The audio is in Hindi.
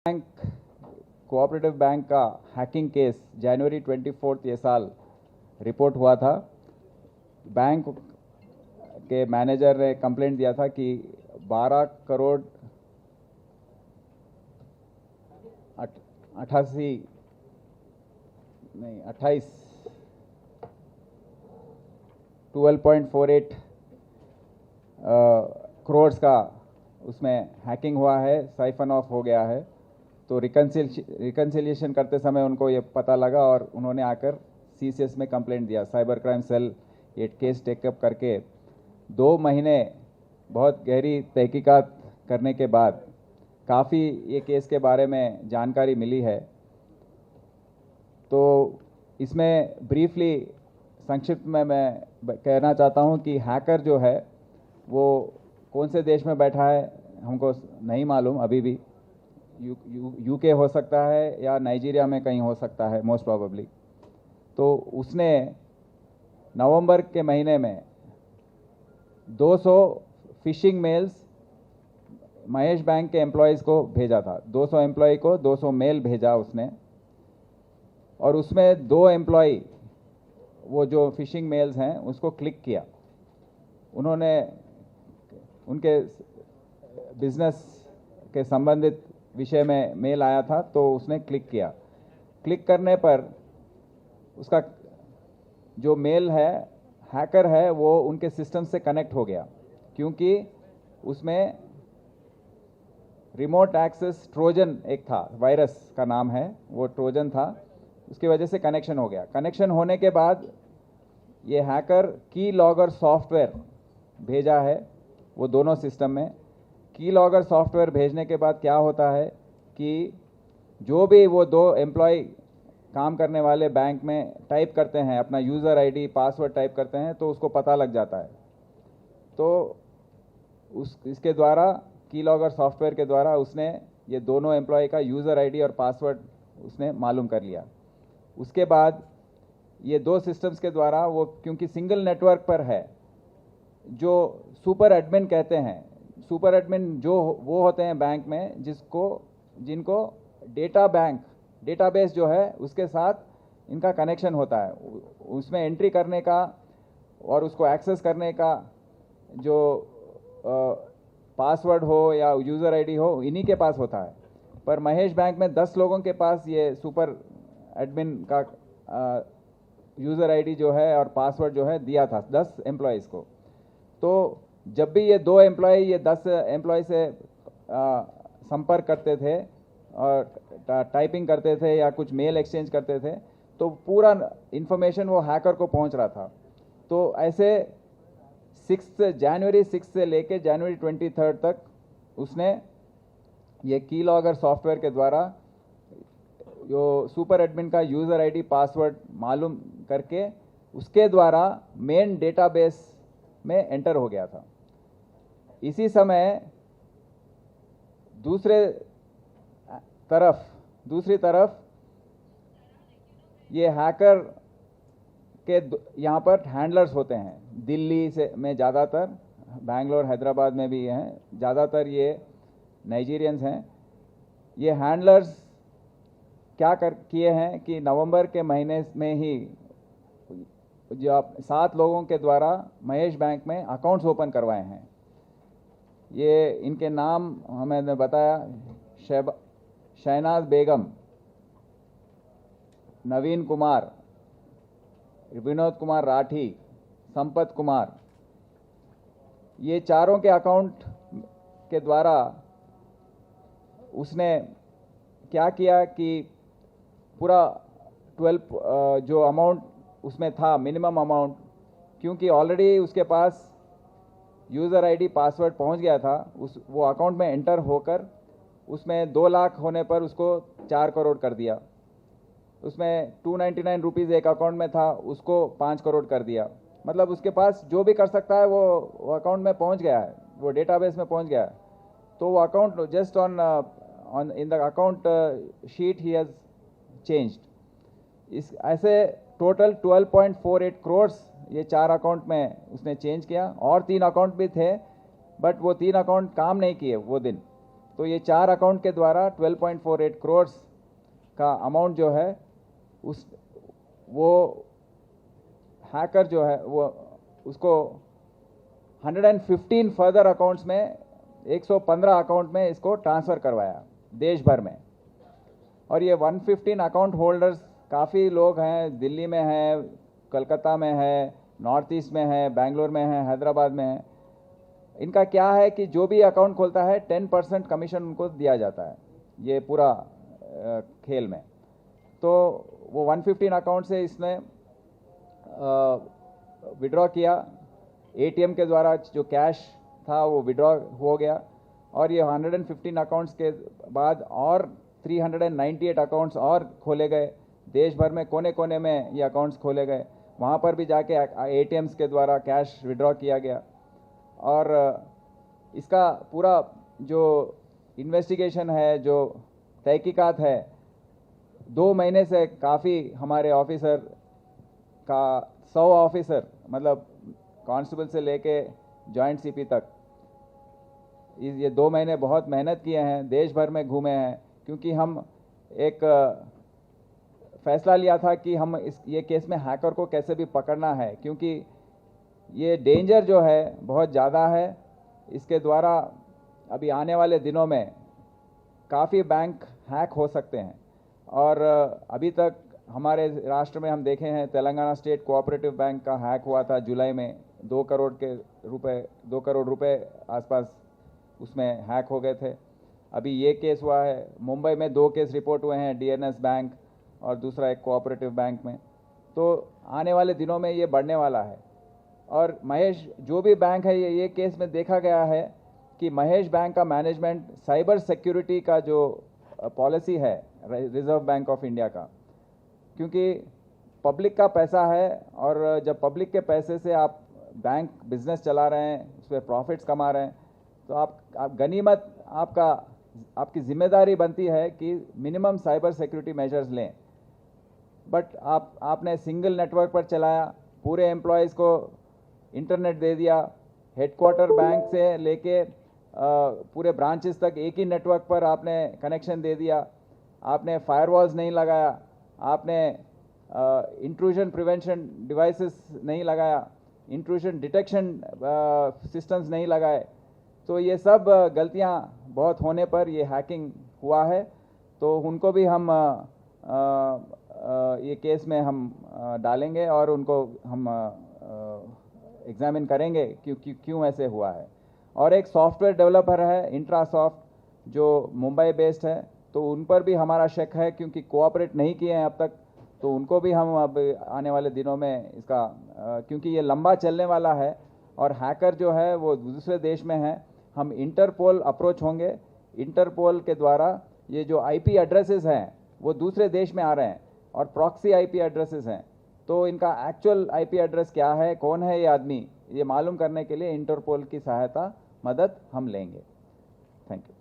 बैंक कोऑपरेटिव बैंक का हैकिंग केस जनवरी 24 ये साल रिपोर्ट हुआ था। बैंक के मैनेजर ने कंप्लेंट दिया था कि 12 करोड़ 88 नहीं 28 12.48 करोड़ का उसमें हैकिंग हुआ है, साइफन ऑफ हो गया है। तो रिकन्सिलिएशन करते समय उनको ये पता लगा और उन्होंने आकर सीसीएस में कंप्लेंट दिया। साइबर क्राइम सेल ये केस टेकअप करके 2 महीने बहुत गहरी तहकीकात करने के बाद काफ़ी ये केस के बारे में जानकारी मिली है। तो इसमें ब्रीफली संक्षिप्त में मैं कहना चाहता हूँ कि हैकर जो है वो कौन से देश में बैठा है हमको नहीं मालूम अभी भी। यूके हो सकता है या नाइजीरिया में कहीं हो सकता है मोस्ट प्रोबेबली। तो उसने नवंबर के महीने में 200 फिशिंग मेल्स महेश बैंक के एम्प्लॉयज़ को भेजा था। 200 एम्प्लॉय को 200 मेल भेजा उसने, और उसमें 2 एम्प्लॉय वो जो फिशिंग मेल्स हैं उसको क्लिक किया। उन्होंने उनके बिजनेस के संबंधित विषय में मेल आया था तो उसने क्लिक किया। क्लिक करने पर उसका जो मेल है हैकर है वो उनके सिस्टम से कनेक्ट हो गया, क्योंकि उसमें रिमोट एक्सेस ट्रोजन एक था, वायरस का नाम है, वो ट्रोजन था। उसकी वजह से कनेक्शन हो गया। कनेक्शन होने के बाद ये हैकर की लॉगर सॉफ्टवेयर भेजा है वो दोनों सिस्टम में। की लॉगर सॉफ्टवेयर भेजने के बाद क्या होता है कि जो भी वो 2 एम्प्लॉय काम करने वाले बैंक में टाइप करते हैं, अपना यूज़र आईडी पासवर्ड टाइप करते हैं, तो उसको पता लग जाता है। तो इसके द्वारा की लॉगर सॉफ्टवेयर के द्वारा उसने ये दोनों एम्प्लॉय का यूज़र आईडी और पासवर्ड उसने मालूम कर लिया। उसके बाद ये 2 सिस्टम्स के द्वारा वो, क्योंकि सिंगल नेटवर्क पर है, जो सुपर एडमिन कहते हैं, सुपर एडमिन जो वो होते हैं बैंक में जिनको डेटाबेस जो है उसके साथ इनका कनेक्शन होता है। उसमें एंट्री करने का और उसको एक्सेस करने का जो पासवर्ड हो या यूज़र आईडी हो, इन्हीं के पास होता है। पर महेश बैंक में 10 लोगों के पास ये सुपर एडमिन का यूज़र आईडी जो है और पासवर्ड जो है दिया था 10 एम्प्लॉयज़ को। तो जब भी ये 2 एम्प्लॉय ये 10 एम्प्लॉय से संपर्क करते थे और टाइपिंग करते थे या कुछ मेल एक्सचेंज करते थे, तो पूरा इन्फॉर्मेशन वो हैकर को पहुंच रहा था। तो ऐसे जनवरी 6 से लेके जनवरी 23 तक उसने ये की लॉगर सॉफ्टवेयर के द्वारा जो सुपर एडमिन का यूज़र आईडी पासवर्ड मालूम करके उसके द्वारा मेन डेटाबेस में एंटर हो गया था। इसी समय दूसरी तरफ ये हैकर के यहाँ पर हैंडलर्स होते हैं। दिल्ली से में ज़्यादातर, बैंगलोर हैदराबाद में भी हैं, ज़्यादातर ये नाइजीरियंस हैं। ये हैंडलर्स क्या किए हैं कि नवंबर के महीने में ही जो 7 लोगों के द्वारा महेश बैंक में अकाउंट्स ओपन करवाए हैं। ये इनके नाम हमें बताया, शहनाज बेगम, नवीन कुमार, विनोद कुमार राठी, संपत कुमार। ये चारों के अकाउंट के द्वारा उसने क्या किया कि पूरा 12 जो अमाउंट उसमें था, मिनिमम अमाउंट, क्योंकि ऑलरेडी उसके पास यूज़र आईडी पासवर्ड पहुंच गया था, वो अकाउंट में एंटर होकर उसमें 2 लाख होने पर उसको 4 करोड़ कर दिया। उसमें 299 रुपीज़ एक अकाउंट में था, उसको 5 करोड़ कर दिया। मतलब उसके पास जो भी कर सकता है वो अकाउंट में पहुंच गया है, वो डेटाबेस में पहुंच गया है। तो वो account just on in the account sheet he has changed. इस ऐसे टोटल 12.48 करोड़ ये 4 अकाउंट में उसने चेंज किया। और 3 अकाउंट भी थे, बट वो 3 अकाउंट काम नहीं किए वो दिन। तो ये 4 अकाउंट के द्वारा 12.48 करोड़ का अमाउंट जो है वो हैकर जो है वो उसको 115 फर्दर अकाउंट्स में 115 अकाउंट में इसको ट्रांसफ़र करवाया देश भर में। और ये 115 अकाउंट होल्डर्स काफ़ी लोग हैं, दिल्ली में है, कलकत्ता में है, नॉर्थ ईस्ट में है, बेंगलोर में है, हैदराबाद में है। इनका क्या है कि जो भी अकाउंट खोलता है 10% कमीशन उनको दिया जाता है ये पूरा खेल में। तो वो 115 अकाउंट से इसने विड्रॉ किया, एटीएम के द्वारा जो कैश था वो विड्रॉ हो गया। और ये 115 अकाउंट्स के बाद और 398 अकाउंट्स और खोले गए, देश भर में कोने कोने में ये अकाउंट्स खोले गए, वहाँ पर भी जाके एटीएम्स के द्वारा कैश विड्रॉ किया गया। और इसका पूरा जो इन्वेस्टिगेशन है, जो तहकीकात है, 2 महीने से काफ़ी हमारे ऑफिसर का 100 ऑफिसर मतलब कांस्टेबल से लेके जॉइंट सीपी तक ये 2 महीने बहुत मेहनत किए हैं, देश भर में घूमे हैं, क्योंकि हम एक फैसला लिया था कि हम ये केस में हैकर को कैसे भी पकड़ना है, क्योंकि ये डेंजर जो है बहुत ज़्यादा है। इसके द्वारा अभी आने वाले दिनों में काफ़ी बैंक हैक हो सकते हैं। और अभी तक हमारे राष्ट्र में हम देखे हैं, तेलंगाना स्टेट कोऑपरेटिव बैंक का हैक हुआ था जुलाई में, 2 करोड़ रुपए आसपास उसमें हैक हो गए थे। अभी ये केस हुआ है, मुंबई में 2 केस रिपोर्ट हुए हैं, डीएनएस बैंक और दूसरा एक कोऑपरेटिव बैंक में। तो आने वाले दिनों में ये बढ़ने वाला है। और महेश जो भी बैंक है, ये केस में देखा गया है कि महेश बैंक का मैनेजमेंट साइबर सिक्योरिटी का जो पॉलिसी है रिजर्व बैंक ऑफ इंडिया का, क्योंकि पब्लिक का पैसा है और जब पब्लिक के पैसे से आप बैंक बिजनेस चला रहे हैं, उस पर प्रॉफिट्स कमा रहे हैं, तो आप गनीमत आपकी जिम्मेदारी बनती है कि मिनिमम साइबर सिक्योरिटी मेजर्स लें। बट आपने सिंगल नेटवर्क पर चलाया, पूरे एम्प्लॉयज़ को इंटरनेट दे दिया, हेडक्वार्टर बैंक से लेके पूरे ब्रांचेस तक एक ही नेटवर्क पर आपने कनेक्शन दे दिया, आपने फायरवॉल्स नहीं लगाया, आपने इंट्रूजन प्रिवेंशन डिवाइसेस नहीं लगाया, इंट्रूजन डिटेक्शन सिस्टम्स नहीं लगाए। तो ये सब गलतियां बहुत होने पर ये हैकिंग हुआ है। तो उनको भी हम ये केस में हम डालेंगे और उनको हम एग्जामिन करेंगे क्यों ऐसे हुआ है। और एक सॉफ्टवेयर डेवलपर है इंट्रासॉफ्ट, जो मुंबई बेस्ड है, तो उन पर भी हमारा शक है, क्योंकि कोऑपरेट नहीं किए हैं अब तक। तो उनको भी हम अब आने वाले दिनों में इसका क्योंकि ये लंबा चलने वाला है और हैकर जो है वो दूसरे देश में है, हम इंटरपोल अप्रोच होंगे। इंटरपोल के द्वारा ये जो आईपी एड्रेसेस हैं वो दूसरे देश में आ रहे हैं और प्रॉक्सी आईपी एड्रेसेस हैं। तो इनका एक्चुअल आईपी एड्रेस क्या है, कौन है ये आदमी, ये मालूम करने के लिए इंटरपोल की सहायता मदद हम लेंगे। Thank you.